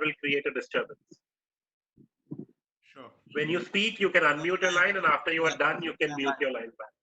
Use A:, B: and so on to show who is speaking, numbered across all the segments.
A: will create a disturbance.
B: Sure.
A: When you speak, you can unmute your line, and after you are done, you can mute your line back.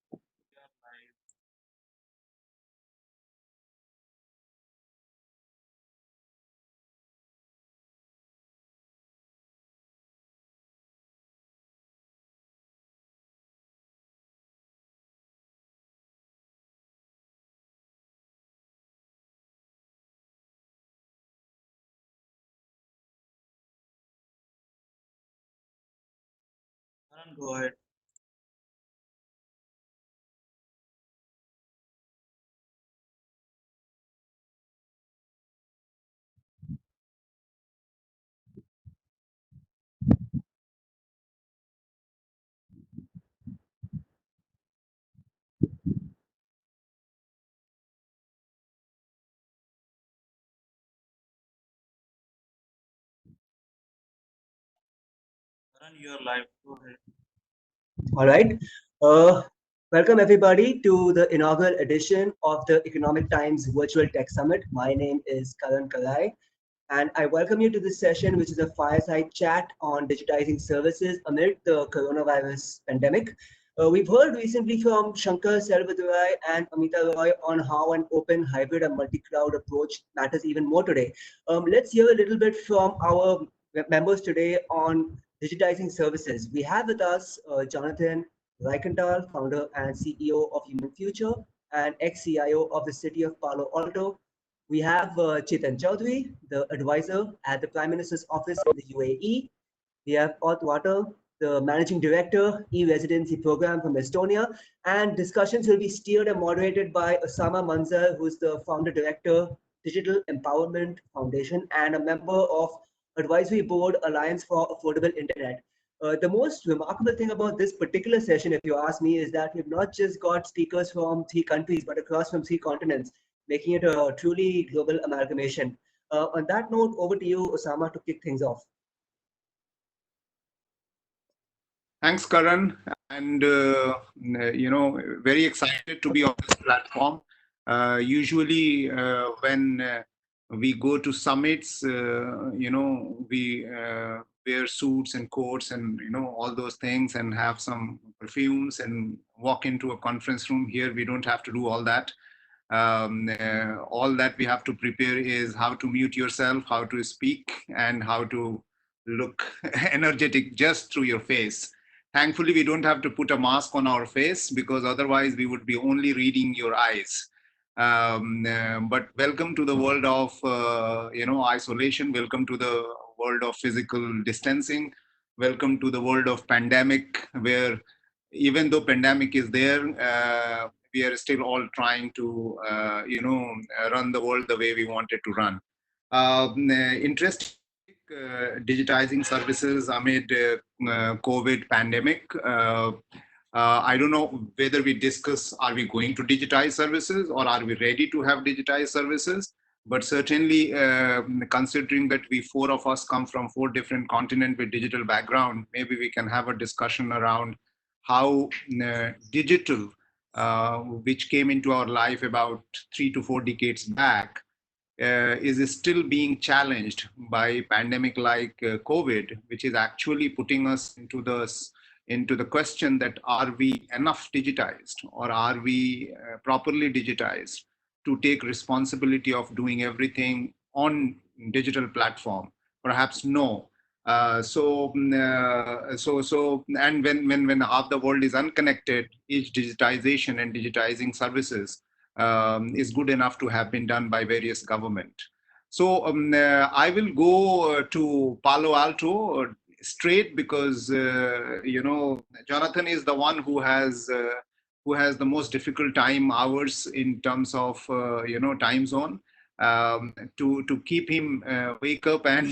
C: Go ahead. You're live. Go ahead.
D: All right. Welcome everybody to the inaugural edition of the Economic Times Virtual Tech Summit. My name is Karan Kalai, and I welcome you to this session, which is a fireside chat on digitizing services amid the coronavirus pandemic. We've heard recently from Shankar Selvadurai and Amita Roy on how an open, hybrid, and multi-cloud approach matters even more today. Let's hear a little bit from our members today on digitizing services. We have with us Jonathan Reichental, founder and CEO of Human Future and ex-CIO of the city of Palo Alto. We have Chetan Choudhury, the advisor at the Prime Minister's office in the UAE. We have Vatter, the managing director, E-residency program from Estonia. And discussions will be steered and moderated by Osama Manzar, who is the founder director, Digital Empowerment Foundation, and a member of Advisory Board Alliance for Affordable Internet. The most remarkable thing about this particular session, if you ask me, is that we've not just got speakers from 3 countries, but across from 3 continents, making it a truly global amalgamation. On that note, over to you, Osama, to kick things off.
B: Thanks, Karan. And, very excited to be on this platform. Usually, when we go to summits, we wear suits and coats and, all those things and have some perfumes and walk into a conference room. Here, we don't have to do all that. All that we have to prepare is how to mute yourself, how to speak, and how to look energetic just through your face. Thankfully, we don't have to put a mask on our face because otherwise we would be only reading your eyes. But welcome to the world of, isolation. Welcome to the world of physical distancing. Welcome to the world of pandemic, where even though pandemic is there, we are still all trying to, run the world the way we want it to run. Interesting. Digitizing services amid COVID pandemic. I don't know whether we discuss, are we going to digitize services or are we ready to have digitized services? But certainly, considering that we 4 of us come from 4 different continents with digital background, maybe we can have a discussion around how digital, which came into our life about 3 to 4 decades back, is still being challenged by pandemic like COVID, which is actually putting us into the question that are we enough digitized or are we properly digitized to take responsibility of doing everything on digital platform? Perhaps no. And when half the world is unconnected, each digitization and digitizing services is good enough to have been done by various government. So I will go to Palo Alto straight because Jonathan is the one who has the most difficult time hours in terms of time zone. To keep him wake up and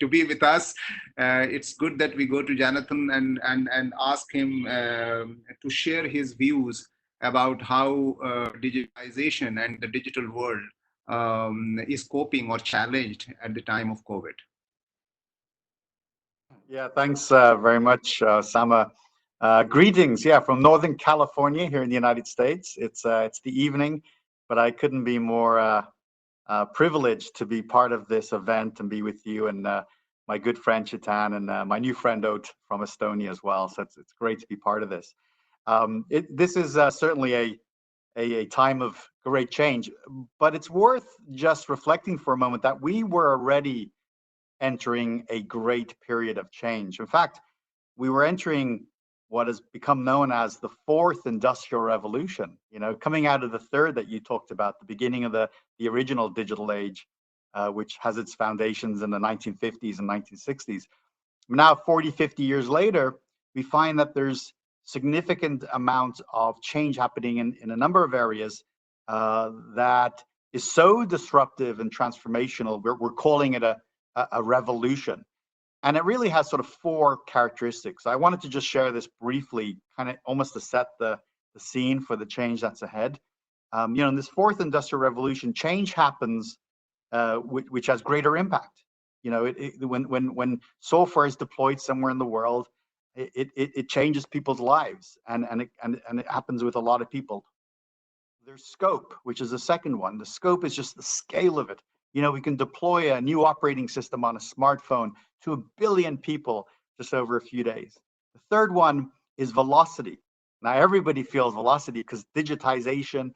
B: to be with us, it's good that we go to Jonathan and ask him to share his views about how digitization and the digital world is coping or challenged at the time of COVID.
E: Yeah, thanks very much, Sama. Greetings, from Northern California here in the United States. It's the evening, but I couldn't be more privilege to be part of this event and be with you and my good friend Chetan and my new friend Ot from Estonia as well. So it's great to be part of this. This is certainly a time of great change, but it's worth just reflecting for a moment that we were already entering a great period of change. In fact, we were entering what has become known as the fourth industrial revolution, coming out of the third that you talked about, the beginning of the original digital age, which has its foundations in the 1950s and 1960s. Now, 40, 50 years later, we find that there's significant amounts of change happening in a number of areas that is so disruptive and transformational. We're calling it a revolution. And it really has sort of four characteristics. I wanted to just share this briefly, kind of almost to set the scene for the change that's ahead. In this fourth industrial revolution, change happens which has greater impact. When software is deployed somewhere in the world, it changes people's lives, and it happens with a lot of people. There's scope, which is the second one. The scope is just the scale of it. We can deploy a new operating system on a smartphone to 1 billion people just over a few days. The third one is velocity. Now, everybody feels velocity because digitization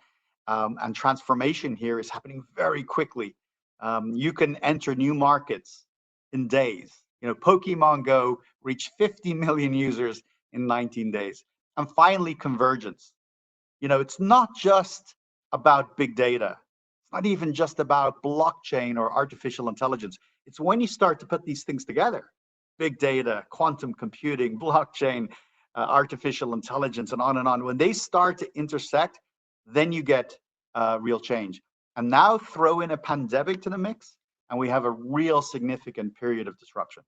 E: and transformation here is happening very quickly. You can enter new markets in days. Pokemon Go reached 50 million users in 19 days. And finally, convergence. It's not just about big data. It's not even just about blockchain or artificial intelligence. It's when you start to put these things together, big data, quantum computing, blockchain, artificial intelligence, and on and on. When they start to intersect, then you get real change. And now throw in a pandemic to the mix, and we have a real significant period of disruption.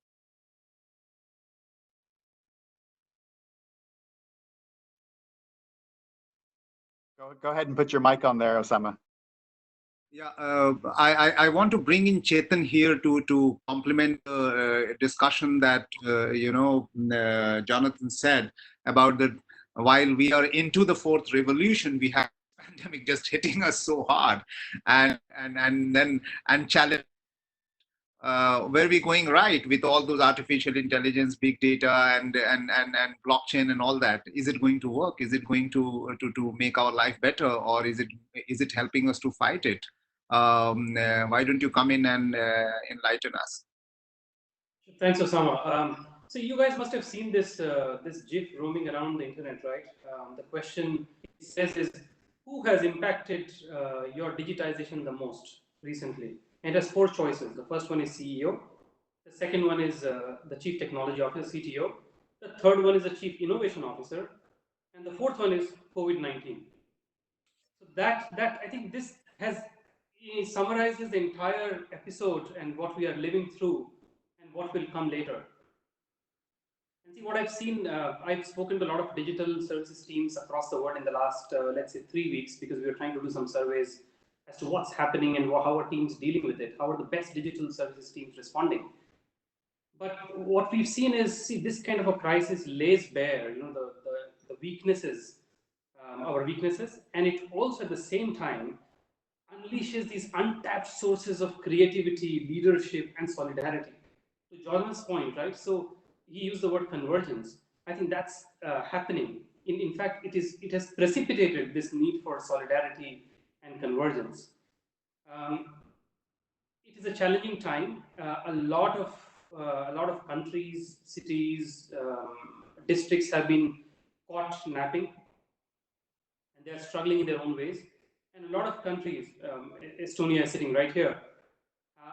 E: Go ahead and put your mic on there, Osama.
B: Yeah, I want to bring in Chetan here to complement the discussion that Jonathan said about that. While we are into the fourth revolution, we have pandemic just hitting us so hard, and challenge. Where are we going right with all those artificial intelligence, big data, and blockchain and all that? Is it going to work? Is it going to make our life better, or is it helping us to fight it? Why don't you come in and enlighten us?
F: Thanks, Osama. So you guys must have seen this this GIF roaming around the internet, right? The question says is, who has impacted your digitization the most recently? And it has four choices. The first one is CEO. The second one is the Chief Technology Officer, CTO. The third one is the Chief Innovation Officer. And the fourth one is COVID-19. So that I think this summarizes the entire episode and what we are living through and what will come later. And see, what I've seen, I've spoken to a lot of digital services teams across the world in the last, let's say, 3 weeks, because we were trying to do some surveys as to what's happening and how are teams dealing with it, how are the best digital services teams responding. But what we've seen is, see, this kind of a crisis lays bare, the weaknesses, our weaknesses, and it also at the same time unleashes these untapped sources of creativity, leadership, and solidarity. To Jordan's point, right? So he used the word convergence. I think that's happening. In fact, it has precipitated this need for solidarity and convergence. It is a challenging time. A lot of countries, cities, districts have been caught napping, and they are struggling in their own ways. And a lot of countries, Estonia is sitting right here,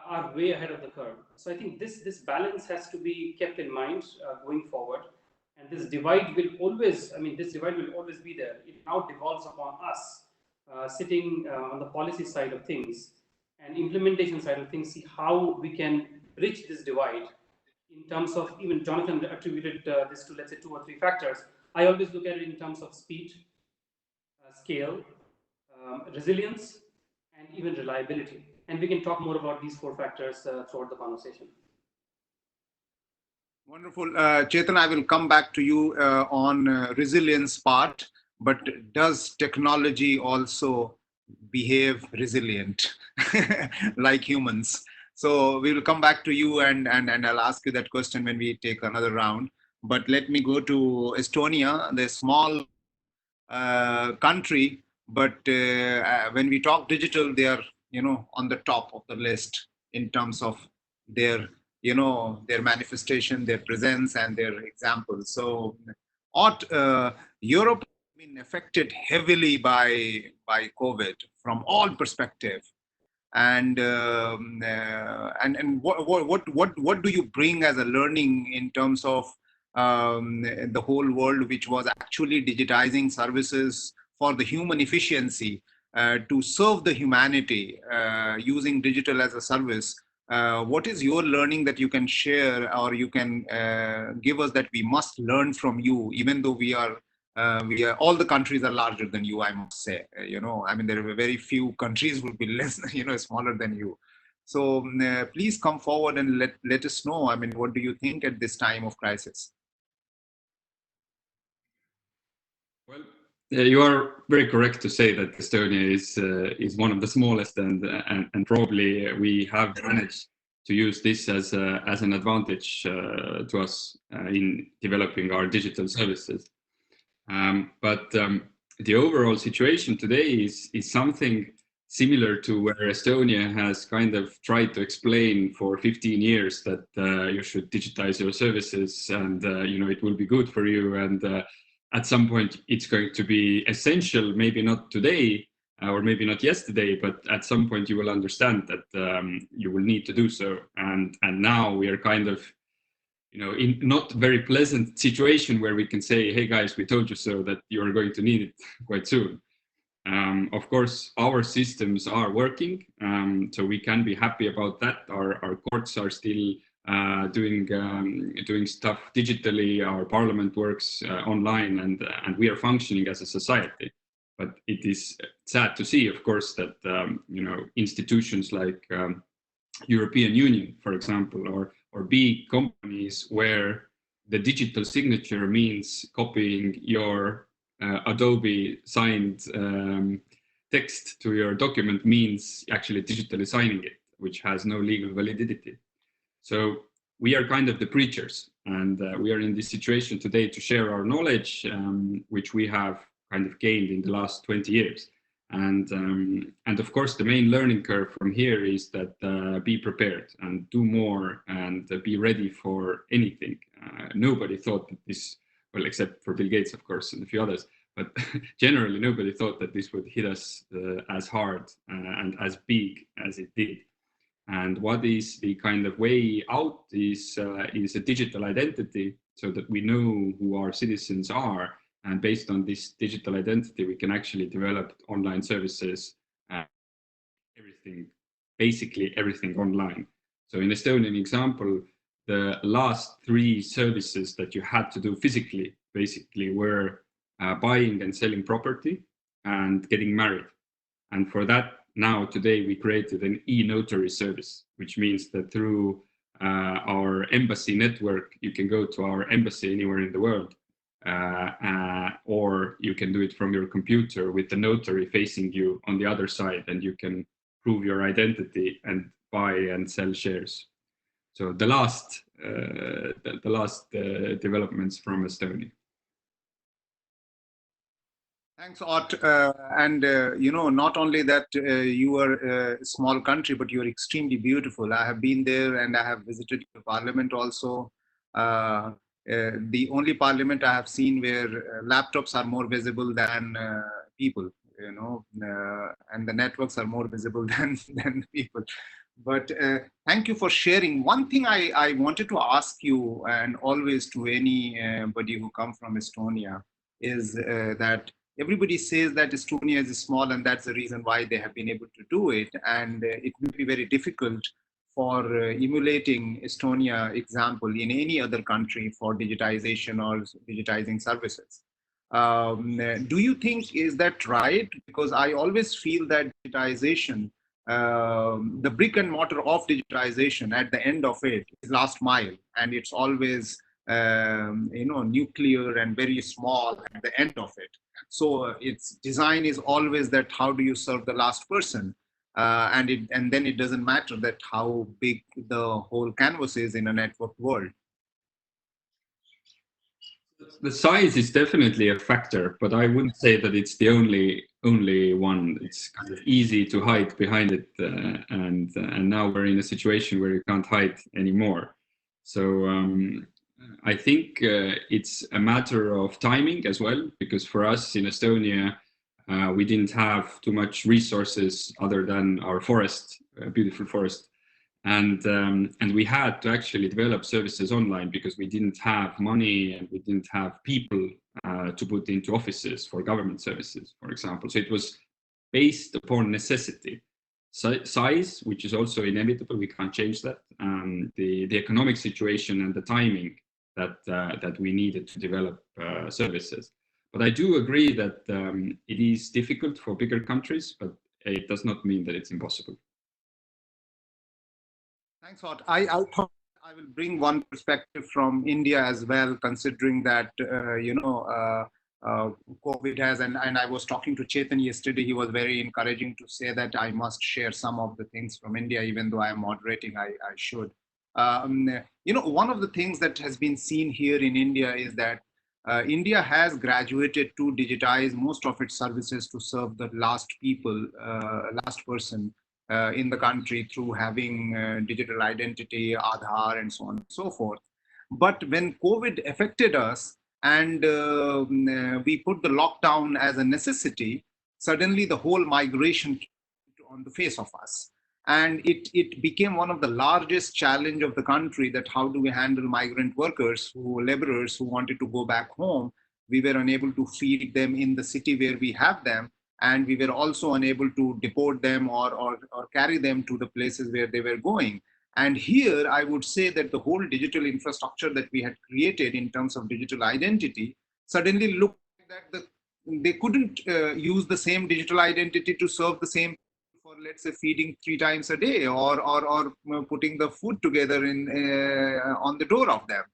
F: are way ahead of the curve. So I think this balance has to be kept in mind going forward. And this divide will always, be there. It now devolves upon us sitting on the policy side of things and implementation side of things, see how we can bridge this divide in terms of, even Jonathan attributed this to, let's say, 2 or 3 factors. I always look at it in terms of speed, scale, resilience, and even reliability. And we can talk more about these 4 factors throughout the conversation.
B: Wonderful. Chetan, I will come back to you on resilience part, but does technology also behave resilient like humans. So we will come back to you, and I'll ask you that question when we take another round. But let me go to Estonia, the small country, but when we talk digital, they are, on the top of the list in terms of their, their manifestation, their presence, and their examples. So, Europe has been affected heavily by COVID from all perspectives. And what do you bring as a learning in terms of the whole world, which was actually digitizing services for the human efficiency to serve the humanity using digital as a service? What is your learning that you can share, or you can give us, that we must learn from you, even though we are all the countries are larger than you, I must say. I mean, there are very few countries will be less, smaller than you. So please come forward and let us know. I mean, what do you think at this time of crisis?
G: Well, you are very correct to say that Estonia is one of the smallest, and probably we have managed to use this as an advantage to us in developing our digital services. But the overall situation today is something similar to where Estonia has kind of tried to explain for 15 years that you should digitize your services, and it will be good for you, and at some point it's going to be essential, maybe not today or maybe not yesterday, but at some point you will understand that you will need to do so. And now we are kind of in not very pleasant situation where we can say, hey guys, we told you so, that you're going to need it quite soon. Of course, our systems are working, so we can be happy about that. Our courts are still doing stuff digitally. Our parliament works online, and we are functioning as a society. But it is sad to see, of course, that institutions like European Union, for example, or big companies where the digital signature means copying your Adobe signed text to your document means actually digitally signing it, which has no legal validity. So we are kind of the preachers, and we are in this situation today to share our knowledge, which we have kind of gained in the last 20 years. And of course, the main learning curve from here is that be prepared and do more, and be ready for anything. Nobody thought that this, well, except for Bill Gates, of course, and a few others, but generally nobody thought that this would hit us as hard and as big as it did. And what is the kind of way out is a digital identity, so that we know who our citizens are. And based on this digital identity, we can actually develop online services, basically everything online. So in Estonian example, the last 3 services that you had to do physically, basically, were buying and selling property and getting married. And for that, now today we created an e-notary service, which means that through our embassy network, you can go to our embassy anywhere in the world. Or you can do it from your computer with the notary facing you on the other side, and you can prove your identity and buy and sell shares. So the last developments from Estonia.
B: Thanks, Ott. Not only that you are a small country, but you are extremely beautiful. I have been there, and I have visited your parliament also. The only parliament I have seen where laptops are more visible than people, and the networks are more visible than people. But thank you for sharing. One thing I wanted to ask you, and always to anybody who comes from Estonia, is that everybody says that Estonia is small, and that's the reason why they have been able to do it. And it will be very difficult for emulating Estonia example in any other country for digitization or digitizing services. Do you think, is that right? Because I always feel that digitization, the brick and mortar of digitization at the end of it is last mile, and it's always nuclear and very small at the end of it. So its design is always that how do you serve the last person? And then it doesn't matter that how big the whole canvas is in a networked world.
G: The size is definitely a factor, but I wouldn't say that it's the only one. It's kind of easy to hide behind it, and now we're in a situation where you can't hide anymore. So I think it's a matter of timing as well, because for us in Estonia, we didn't have too much resources other than our forest, beautiful forest. And we had to actually develop services online because we didn't have money and we didn't have people to put into offices for government services, for example. So it was based upon necessity. Size, which is also inevitable, we can't change that. The economic situation and the timing that we needed to develop services. But I do agree that it is difficult for bigger countries, but it does not mean that it's impossible.
B: Thanks, Hot. I thought I will bring one perspective from India as well, considering that, COVID has, and I was talking to Chetan yesterday, he was very encouraging to say that I must share some of the things from India, even though I am moderating, I should. One of the things that has been seen here in India is that India has graduated to digitize most of its services to serve the last person in the country through having digital identity, Aadhaar, and so on and so forth. But when COVID affected us and we put the lockdown as a necessity, suddenly the whole migration on the face of us. And it became one of the largest challenge of the country, that how do we handle migrant workers, laborers who wanted to go back home. We were unable to feed them in the city where we have them, and we were also unable to deport them or carry them to the places where they were going. And here, I would say that the whole digital infrastructure that we had created in terms of digital identity suddenly looked like that they couldn't use the same digital identity to serve the same, for let's say feeding 3 times a day or putting the food together on the door of them.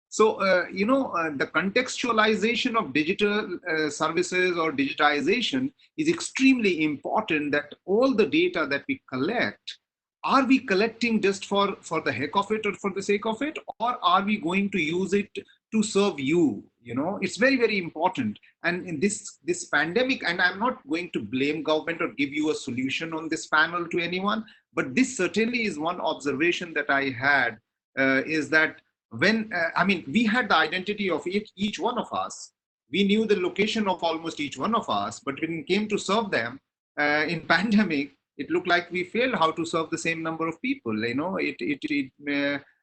B: So, the contextualization of digital services or digitization is extremely important, that all the data that we collect, are we collecting just for the heck of it or for the sake of it, or are we going to use it to serve you? It's very, very important. And in this pandemic, and I'm not going to blame government or give you a solution on this panel to anyone, but this certainly is one observation that I had, is that when, we had the identity of each one of us. We knew the location of almost each one of us, but when it came to serve them in pandemic, it looked like we failed how to serve the same number of people.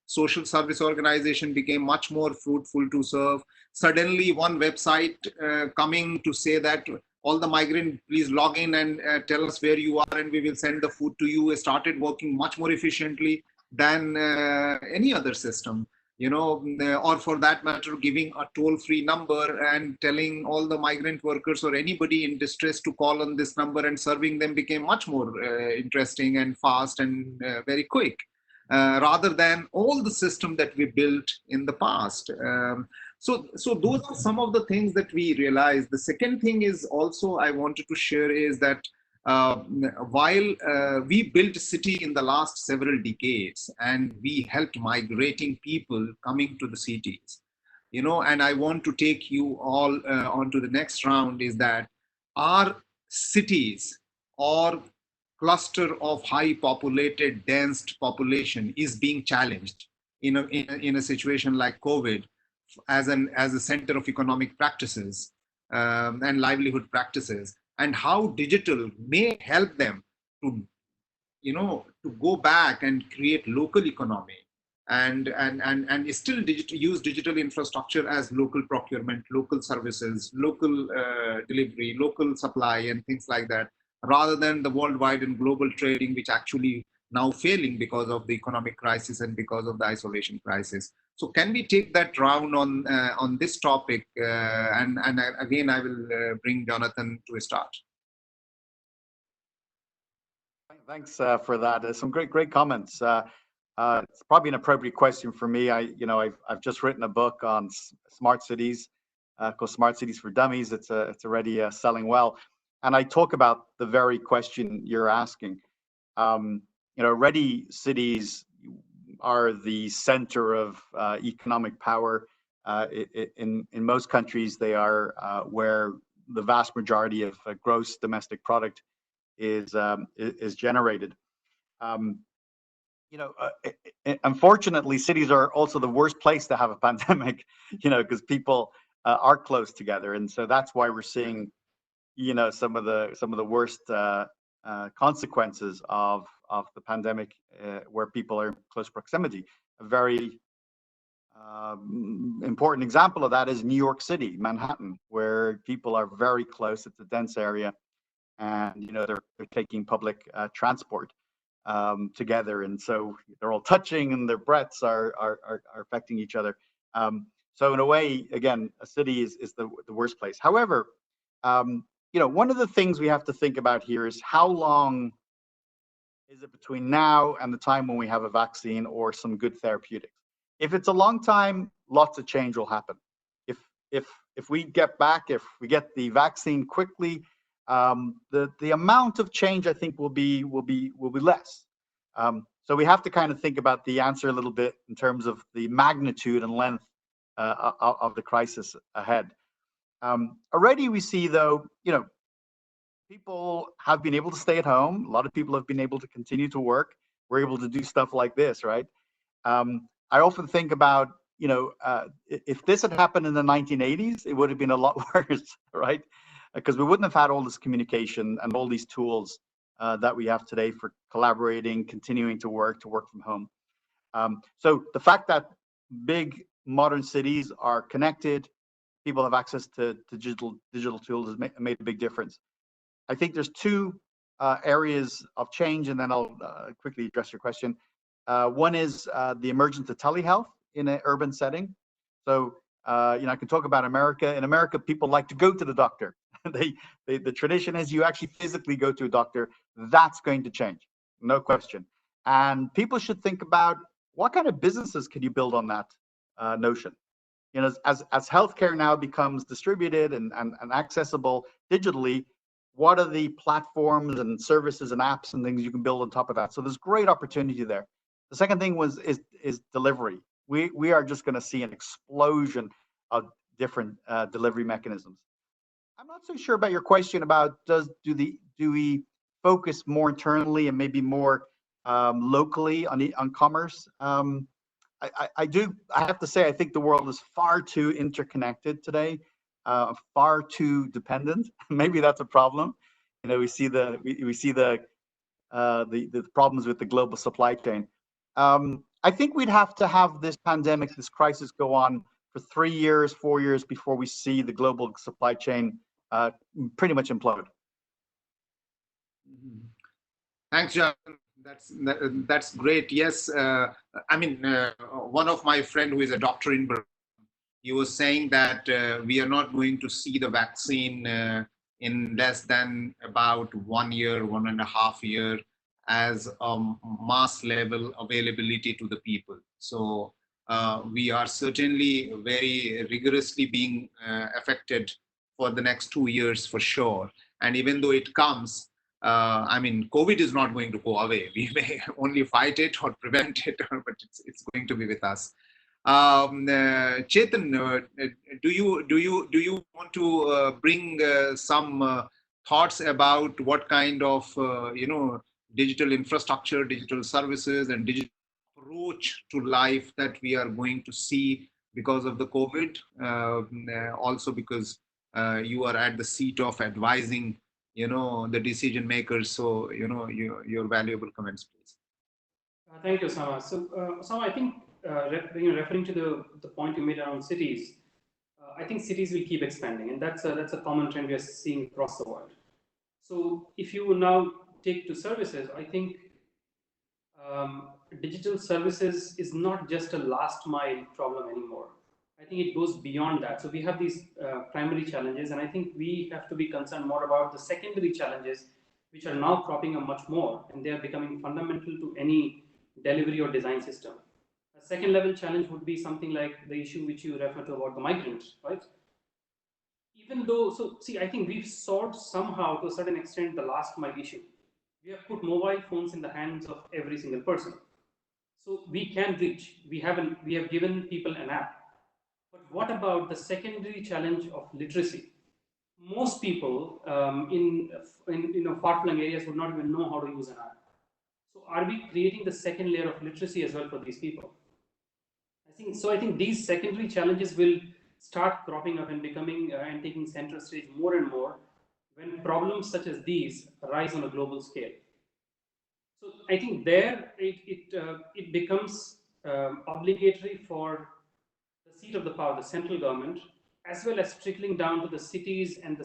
B: Social service organization became much more fruitful to serve. Suddenly, one website coming to say that all the migrants, please log in and tell us where you are, and we will send the food to you, started working much more efficiently than any other system. Or for that matter, giving a toll-free number and telling all the migrant workers or anybody in distress to call on this number, and serving them became much more interesting and fast and very quick, rather than all the system that we built in the past. So those are some of the things that we realized. The second thing is also I wanted to share is that while we built a city in the last several decades, and we helped migrating people coming to the cities, and I want to take you all on to the next round, is that our cities or cluster of high populated, dense population is being challenged in a situation like COVID as a center of economic practices and livelihood practices, and how digital may help them to to go back and create local economy and still use digital infrastructure as local procurement, local services, local delivery, local supply, and things like that, rather than the worldwide and global trading, which actually now failing because of the economic crisis and because of the isolation crisis. So can we take that round on this topic? And again, I will bring Jonathan to a start.
E: Thanks for that. Some great comments. It's probably an appropriate question for me. I've just written a book on smart cities, called Smart Cities for Dummies. It's already selling well. And I talk about the very question you're asking. Already cities are the center of economic power. In most countries, they are where the vast majority of gross domestic product is generated. Unfortunately, cities are also the worst place to have a pandemic, because people are close together, and so that's why we're seeing, some of the worst consequences of the pandemic, where people are in close proximity. A very important example of that is New York City, Manhattan, where people are very close. It's a dense area, and they're taking public transport together, and so they're all touching, and their breaths are affecting each other. So in a way, again, a city is the worst place. However, one of the things we have to think about here is how long is it between now and the time when we have a vaccine or some good therapeutics. If it's a long time, lots of change will happen. If we get the vaccine quickly, the amount of change, I think, will be less. So we have to kind of think about the answer a little bit in terms of the magnitude and length of the crisis ahead. Already we see, though, people have been able to stay at home. A lot of people have been able to continue to work. We're able to do stuff like this, right? I often think about, if this had happened in the 1980s, it would have been a lot worse, right? Because we wouldn't have had all this communication and all these tools that we have today for collaborating, continuing to work from home. So the fact that big modern cities are connected, people have access to digital tools has made a big difference. I think there's two areas of change, and then I'll quickly address your question. One is the emergence of telehealth in an urban setting. So, I can talk about America. In America, people like to go to the doctor. The tradition is you actually physically go to a doctor. That's going to change, no question. And people should think about what kind of businesses can you build on that notion. As healthcare now becomes distributed and accessible digitally, what are the platforms and services and apps and things you can build on top of that? So there's great opportunity there. The second thing is delivery. We are just going to see an explosion of different delivery mechanisms. I'm not so sure about your question about do we focus more internally and maybe more locally on commerce. I have to say, I think the world is far too interconnected today, far too dependent. Maybe that's a problem. We see the problems with the global supply chain. I think we'd have to have this pandemic, this crisis, go on for 3 years, 4 years before we see the global supply chain pretty much implode.
B: Thanks, John. That's great. Yes, one of my friend who is a doctor in Berlin, he was saying that we are not going to see the vaccine in less than about 1 year, 1.5 years, as a mass level availability to the people. So we are certainly very rigorously being affected for the next 2 years for sure. And even though it comes, COVID is not going to go away. We may only fight it or prevent it, but it's going to be with us. Chetan, do you want to bring some thoughts about what kind of digital infrastructure, digital services, and digital approach to life that we are going to see because of the COVID? Also because you are at the seat of advising the decision makers. So, your valuable comments, please.
F: Thank you, Osama. So, Osama, I think referring to the point you made around cities, I think cities will keep expanding, and that's a common trend we are seeing across the world. So, if you now take to services, I think digital services is not just a last mile problem anymore. I think it goes beyond that. So we have these primary challenges, and I think we have to be concerned more about the secondary challenges, which are now cropping up much more, and they are becoming fundamental to any delivery or design system. A second level challenge would be something like the issue which you refer to about the migrants, right? even though, so see, I think we've solved somehow to a certain extent the last mile issue. We have put mobile phones in the hands of every single person. So we can reach, we have given people an app. But what about the secondary challenge of literacy? Most people in far-flung areas would not even know how to use an app. So are we creating the second layer of literacy as well for these people? I think these secondary challenges will start cropping up and becoming and taking center stage more and more when problems such as these arise on a global scale. So I think there it becomes obligatory for the seat of the power, the central government, as well as trickling down to the cities and the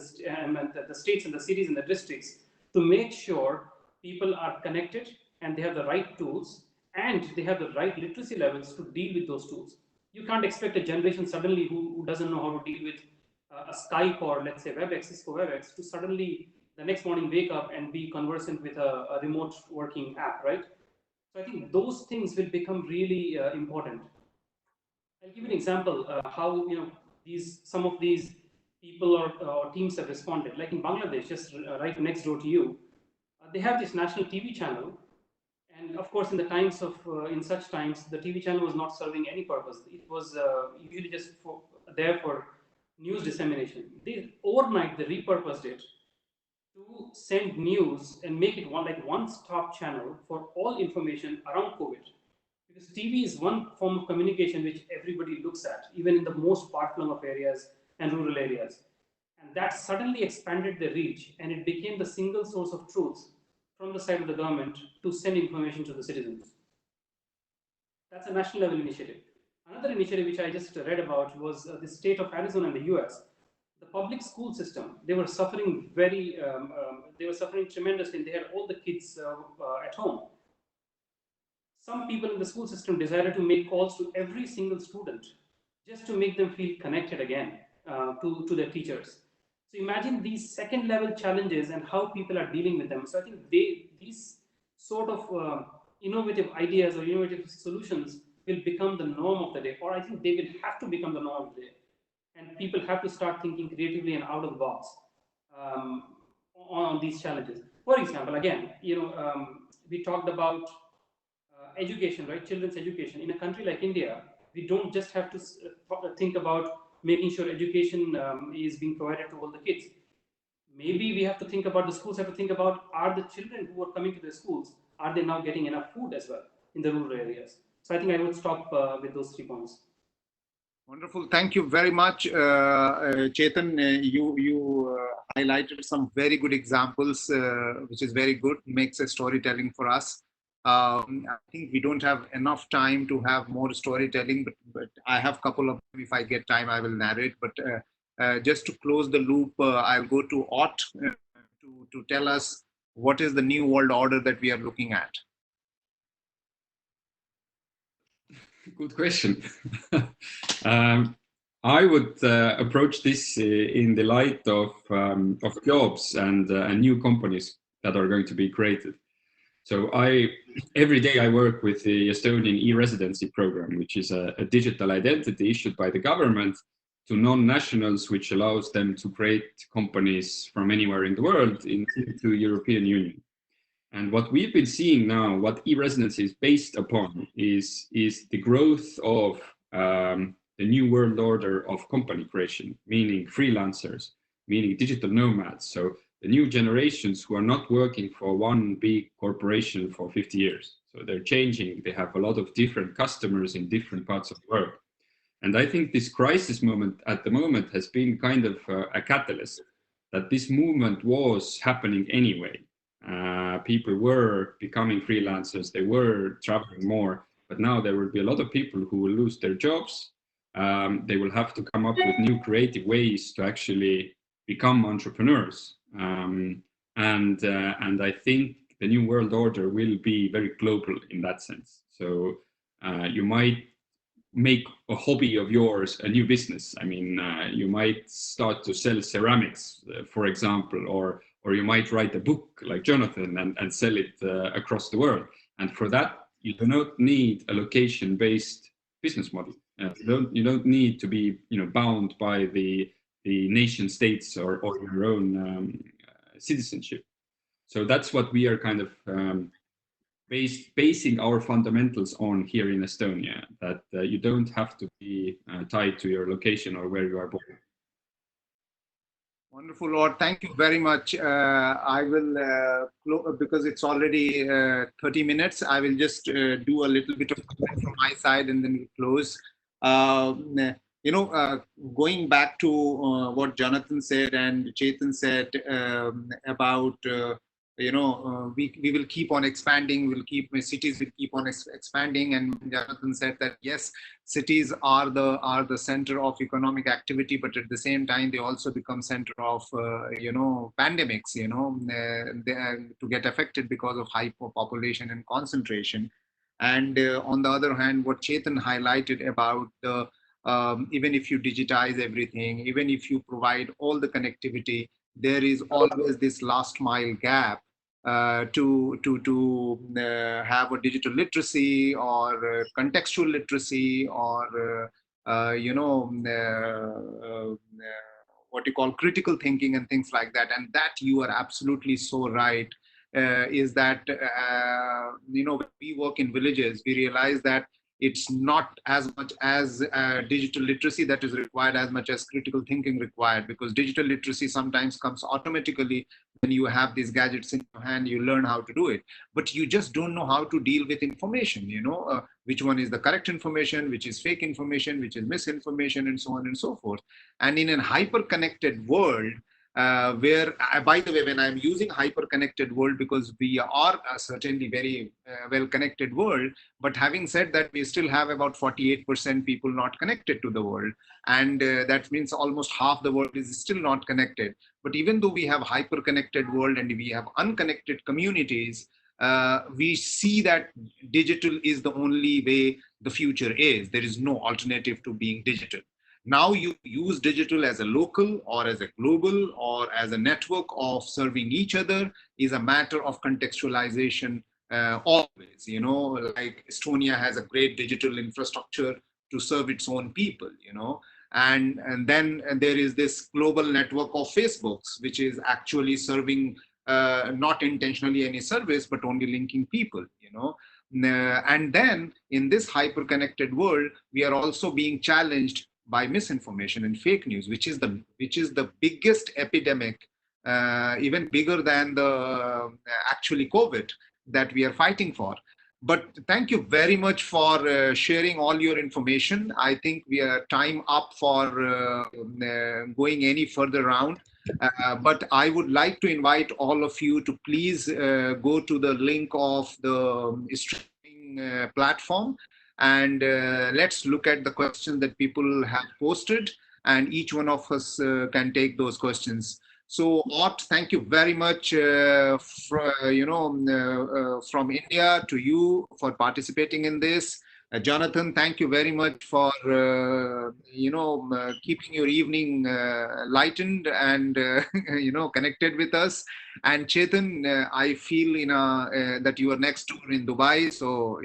F: states and the cities and the districts to make sure people are connected and they have the right tools and they have the right literacy levels to deal with those tools. You can't expect a generation suddenly who doesn't know how to deal with a Skype or let's say WebEx, Cisco WebEx, to suddenly the next morning wake up and be conversant with a remote working app, right? So I think those things will become really important. I'll give you an example how some of these people or teams have responded. Like in Bangladesh, just right next door to you, they have this national TV channel, and of course, in such times, the TV channel was not serving any purpose. It was usually just there for news dissemination. Overnight they repurposed it to send news and make it one-stop channel for all information around COVID. Because TV is one form of communication which everybody looks at, even in the most far-flung of areas and rural areas. And that suddenly expanded the reach, and it became the single source of truth from the side of the government to send information to the citizens. That's a national level initiative. Another initiative which I just read about was the state of Arizona in the US. The public school system, they were suffering tremendously, and they had all the kids at home. Some people in the school system decided to make calls to every single student just to make them feel connected again to their teachers. So imagine these second level challenges and how people are dealing with them. So I think these sort of innovative ideas or innovative solutions will become the norm of the day, or I think they will have to become the norm of the day. And people have to start thinking creatively and out of the box on these challenges. For example, again, we talked about education, right? Children's education. In a country like India, we don't just have to think about making sure education is being provided to all the kids. Maybe we have to think about, the schools have to think about, are the children who are coming to the schools, are they now getting enough food as well in the rural areas? So I think I would stop with those 3 points.
B: Wonderful. Thank you very much, Chetan. You highlighted some very good examples, which is very good, makes a storytelling for us. I think we don't have enough time to have more storytelling, but I have a couple of, if I get time, I will narrate. But just to close the loop, I'll go to Ott to tell us what is the new world order that we are looking at.
G: Good question. I would approach this in the light of jobs and new companies that are going to be created. So every day I work with the Estonian E-residency program, which is a digital identity issued by the government to non-nationals, which allows them to create companies from anywhere in the world into European Union. And what we've been seeing now, what e-residency is based upon, is the growth of the new world order of company creation, meaning freelancers, meaning digital nomads. So the new generations who are not working for one big corporation for 50 years. So they're changing. They have a lot of different customers in different parts of the world. And I think this crisis moment at the moment has been kind of a catalyst, that this movement was happening anyway. People were becoming freelancers, they were traveling more, but now there will be a lot of people who will lose their jobs. They will have to come up with new creative ways to actually become entrepreneurs. And I think the new world order will be very global in that sense. So you might make a hobby of yours a new business. I mean, you might start to sell ceramics, for example, or you might write a book like Jonathan and sell it across the world. And for that, you do not need a location-based business model. You don't need to be bound by the the nation states or your own citizenship. So that's what we are kind of basing our fundamentals on here in Estonia, that you don't have to be tied to your location or where you are born.
B: Wonderful, Lord. Thank you very much. I will, because it's already 30 minutes, I will just do a little bit of comment from my side and then we'll close. Going back to what Jonathan said and Chetan said about, we will keep on expanding, cities will keep on expanding. And Jonathan said that, yes, cities are the center of economic activity, but at the same time, they also become center of, pandemics, to get affected because of high population and concentration. And on the other hand, what Chetan highlighted about the even if you digitize everything, even if you provide all the connectivity, there is always this last mile gap to have a digital literacy or contextual literacy or what you call critical thinking and things like that. And that you are absolutely so right. Is that when we work in villages, we realize that it's not as much as digital literacy that is required as much as critical thinking required, because digital literacy sometimes comes automatically when you have these gadgets in your hand. You learn how to do it, but you just don't know how to deal with information, which one is the correct information, which is fake information, which is misinformation, and so on and so forth. And in a hyper connected world, where, by the way, when I'm using hyper-connected world, because we are certainly very well-connected world, but having said that, we still have about 48% people not connected to the world. And that means almost half the world is still not connected. But even though we have hyper-connected world and we have unconnected communities, we see that digital is the only way the future is. There is no alternative to being digital. Now you use digital as a local or as a global or as a network of serving each other is a matter of contextualization always. Like Estonia has a great digital infrastructure to serve its own people, and then there is this global network of Facebooks, which is actually serving not intentionally any service, but only linking people, and then in this hyper-connected world, we are also being challenged by misinformation and fake news, which is the biggest epidemic, even bigger than the actually COVID that we are fighting for. But thank you very much for sharing all your information. I think we are time up for going any further round. But I would like to invite all of you to please go to the link of the streaming platform. And let's look at the questions that people have posted, and each one of us can take those questions. So, Art, thank you very much from India to you for participating in this. Jonathan, thank you very much for keeping your evening lightened and connected with us. And Chetan, I feel that you are next door in Dubai, so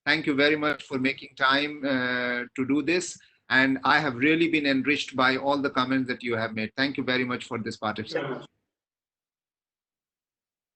B: thank you very much for making time to do this. And I have really been enriched by all the comments that you have made. Thank you very much for this participation.